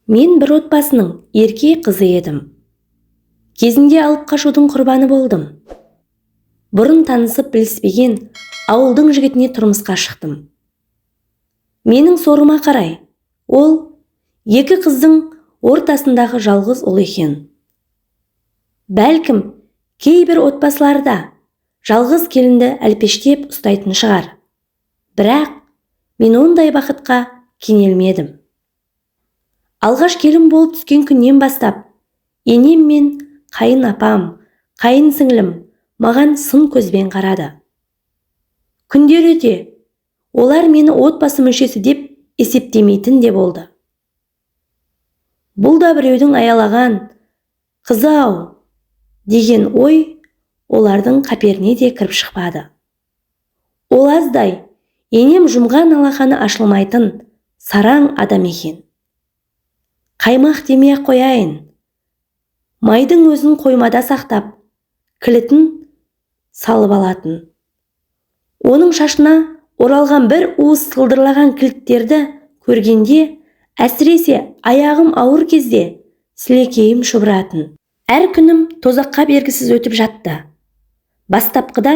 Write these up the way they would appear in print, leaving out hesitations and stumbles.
Мен бір отбасының ерке қызы едім. Кезінде алып қашудың құрбаны болдым. Бұрын танысып біліспеген ауылдың жігітіне тұрмысқа шықтым. Менің сорыма қарай, ол екі қыздың ортасындағы жалғыз ұл екен. Бәлкім, кейбір отбасыларда жалғыз келінді әлпештеп ұстайтын шығар. Бірақ мен ондай бақытқа кенелмедім. Алғаш келін болып түскен күннен бастап, енем мен қайын апам, қайын сіңлім маған сын көзбен қарады. Күндер өте, олар мені отбасы мүшесі деп есептемейтін де болды. Бұл да біреудің аялаған қызы-ау деген ой олардың қаперіне де кіріп шықпады. Ол аздай, енем жұмған алақаны ашылмайтын сараң адам екен. Қаймақ демей-ақ қояйын. Майдың өзін қоймада сақтап, кілтін салып алатын. Оның шашына оралған бір уыс сылдырлаған кілттерді көргенде, әсіресе аяғым ауыр кезде сілекейім шұбыратын. Әр күнім тозаққа бергісіз өтіп жатты. Бастапқыда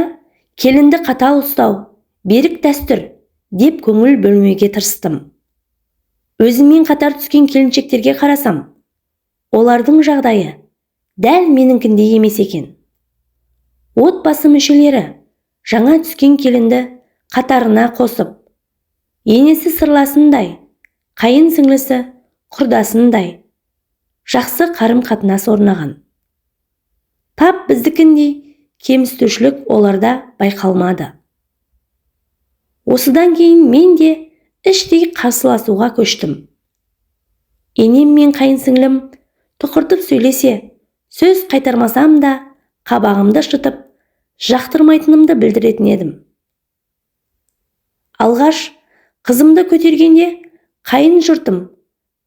келінді қатал ұстау, берік дәстүр деп көңіл бөлмеуге тырыстым. Өзіммен қатар түскен келіншектерге қарасам, олардың жағдайы дәл меніңкіндей емес екен. Отбасы мүшелері жаңа түскен келінді қатарына қосып, енесі сырласындай, қайын сіңлісі құрдасындай жақсы қарым-қатынас орнаған. Тап біздікіндей кемсітушілік оларда байқалмады. Осыдан кейін мен де іштей қарсыласуға көштім. Енем мен қайын сіңлім тұқыртып сөйлесе, сөз қайтармасам да қабағымды шытып, жақтырмайтынымды білдіретін едім. Алғаш қызымды көтергенде қайын жұртым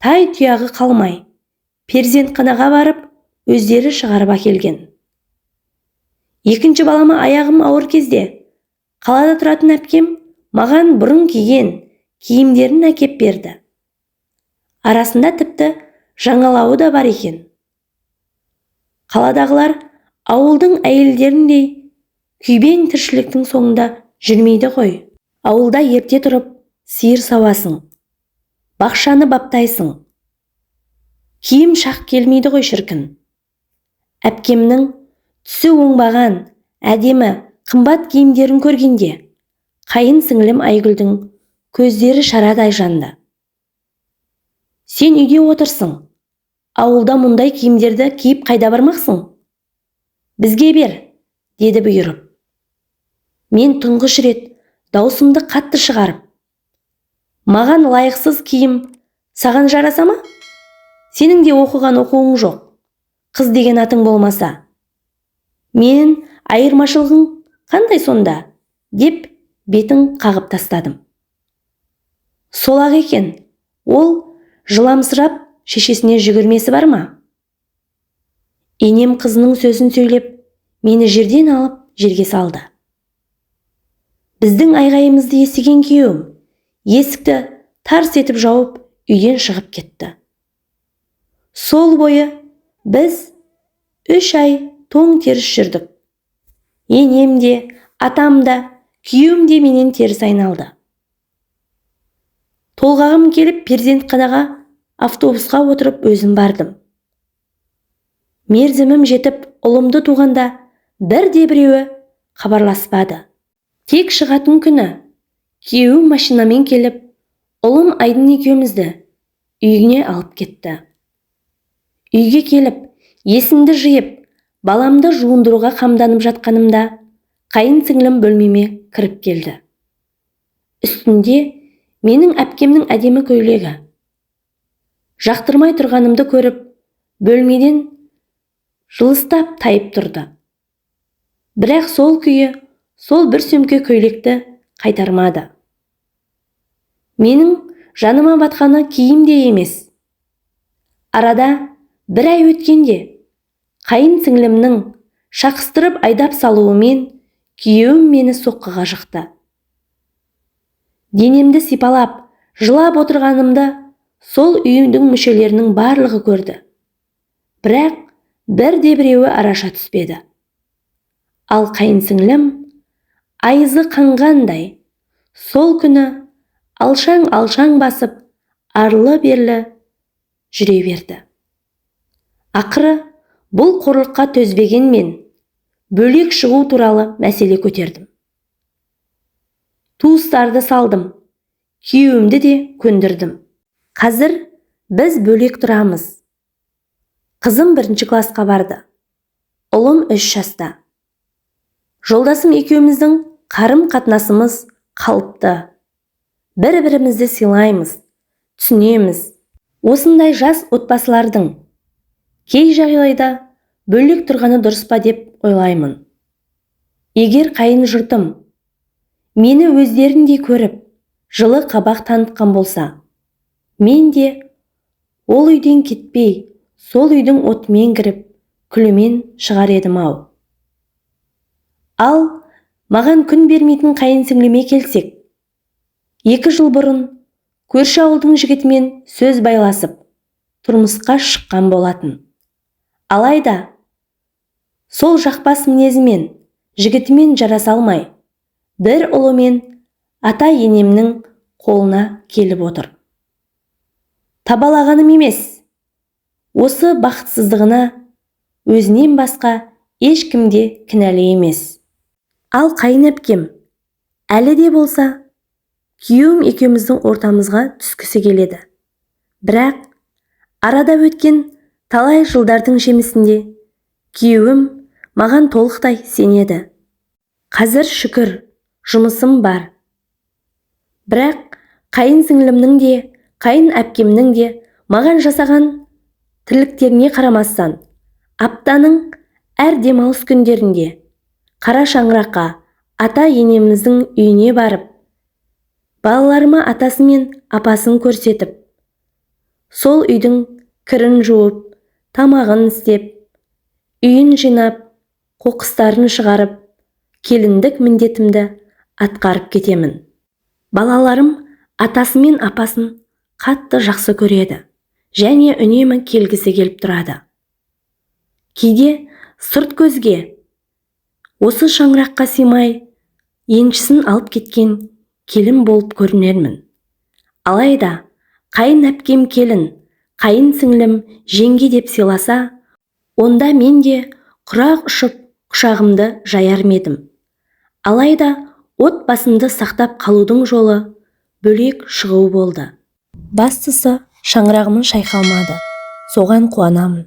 тай тұяғы қалмай, перзентханаға барып, өздері шығарып әкелген. Екінші балама аяғым ауыр кезде қалада тұратын әпкем маған бұрын киген киімдерін әкеп берді. Арасында тіпті жаңалауы да бар екен. Қаладағылар ауылдың әйелдеріндей күйбең тіршіліктің соңында жүрмейді ғой. Ауылда ерте тұрып, сиыр сауасың, бақшаны баптайсың. Киім шақ келмейді ғой шіркін. Әпкемнің түсі оңбаған, әдемі, қымбат киімдерін көргенде, қайын сіңлім Айгүлдің көздері шарадай жанды. Сен үйде отырсың, ауылда мұндай киімдерді киіп қайда бармақсың? Бізге бер, деді бұйырып. Мен тұңғыш рет даусымды қатты шығарып, маған лайықсыз киім саған жараса ма? Сенің де оқыған оқуың жоқ, қыз деген атың болмаса. Менің айырмашылығың қандай сонда? Деп бетін қағып тастадым. Сол-ақ екен, ол жыламсырап шешесіне жүгірмесі бар ма? Енем қызының сөзін сөйлеп, мені жерден алып жерге салды. Біздің айғайымызды естіген күйеуім есікті тарс етіп жауып, үйден шығып кетті. Сол бойы біз 3 ай тоң теріс жүрдік. Енем де, атам да, күйеуім де менен теріс айналды. Толғағым келіп перзентханаға автобусқа отырып өзім бардым. Мерзімім жетіп, ұлымды туғанда бірде-біреуі хабарласпады. Тек шығатын күні күйеуім машинамен келіп, ұлым Айдын екеумізді үйіне алып кетті. Үйге келіп, есімді жиып, баламды жуындыруға қамданып жатқанымда, қайын сіңлім бөлмеме кіріп келді. Үстінде менің әпкемнің әдемі көйлегі. Жақтырмай тұрғанымды көріп, бөлмеден жылыстап тайып тұрды. Бірақ сол күйі, сол бір сөмке көйлекті қайтармады. Менің жаныма батқаны киім де емес. Арада 1 ай өткенде, қайын сіңлімнің шақыстырып айдап салуымен күйеуім мені соққыға жықты. Денемді сипалап, жылап отырғанымды сол үйдің мүшелерінің барлығы көрді. Бірақ бірде-біреуі араша түспеді. Ал қайынсіңлім айызы қанғандай сол күні алшаң басып арлы-берлі жүре берді. Ақыры бұл қорлыққа төзбеген мен бөлек шығу туралы мәселе көтердім. Туыстарды салдым, күйеуімді де көндірдім. Қазір біз бөлек тұрамыз. Қызым 1 класқа барды. Ұлым 3 жаста. Жолдасым екеуміздің қарым-қатынасымыз қалыпты. Бір-бірімізді сыйлаймыз, түсінеміз. Осындай жас отбасылардың кей жағдайда бөлек тұрғаны дұрыс па деп ойлаймын. Егер қайын жұртым мені өздеріндей көріп, жылы қабақ танытқан болса, мен де ол үйден кетпей, сол үйдің отымен кіріп, күлімен шығар едім-ау. Ал маған күн бермейтін қайынсіңліме келсек, 2 жыл бұрын көрші ауылдың жігітімен сөз байласып, тұрмысқа шыққан болатын. Алайда сол жақпас мінезімен, жігітімен жараса алмай, бір ұлымен ата-енемнің қолына келіп отыр. Табалағаным емес, осы бақытсыздығына өзінен басқа ешкімде кінәлі емес. Ал қайын әпкем әлі де болса күйеуім екеуміздің ортамызға түскісі келеді. Бірақ арада өткен талай жылдардың жемісінде күйеуім маған толықтай сенеді. Қазір шүкір жұмысым бар. Бірақ қайын сіңлімнің де, қайын әпкемнің де маған жасаған тірліктеріне қарамастан, аптаның әр демалыс күндерінде қара шаңыраққа ата-енеміздің үйіне барып, балаларыма атасы мен апасын көрсетіп, сол үйдің кірін жуып, тамағын істеп, үйін жинап, қоқыстарын шығарып, келіндік міндетімді атқарып кетемін. Балаларым атасы мен апасын қатты жақсы көреді және үнемі келгісі келіп тұрады. Кейде сырт көзге осы шаңыраққа сыймай еншісін алып кеткен келін болып көрінермін. Алайда қайын әпкем келін, қайын сіңлім жеңге деп сыйласа, онда мен де құрақ ұшып құшағымды жаяр едім. Алайда отбасымды сақтап қалудың жолы бөлек шығу болды. Бастысы шаңырағымын шайқалмады. Соған қуанамын.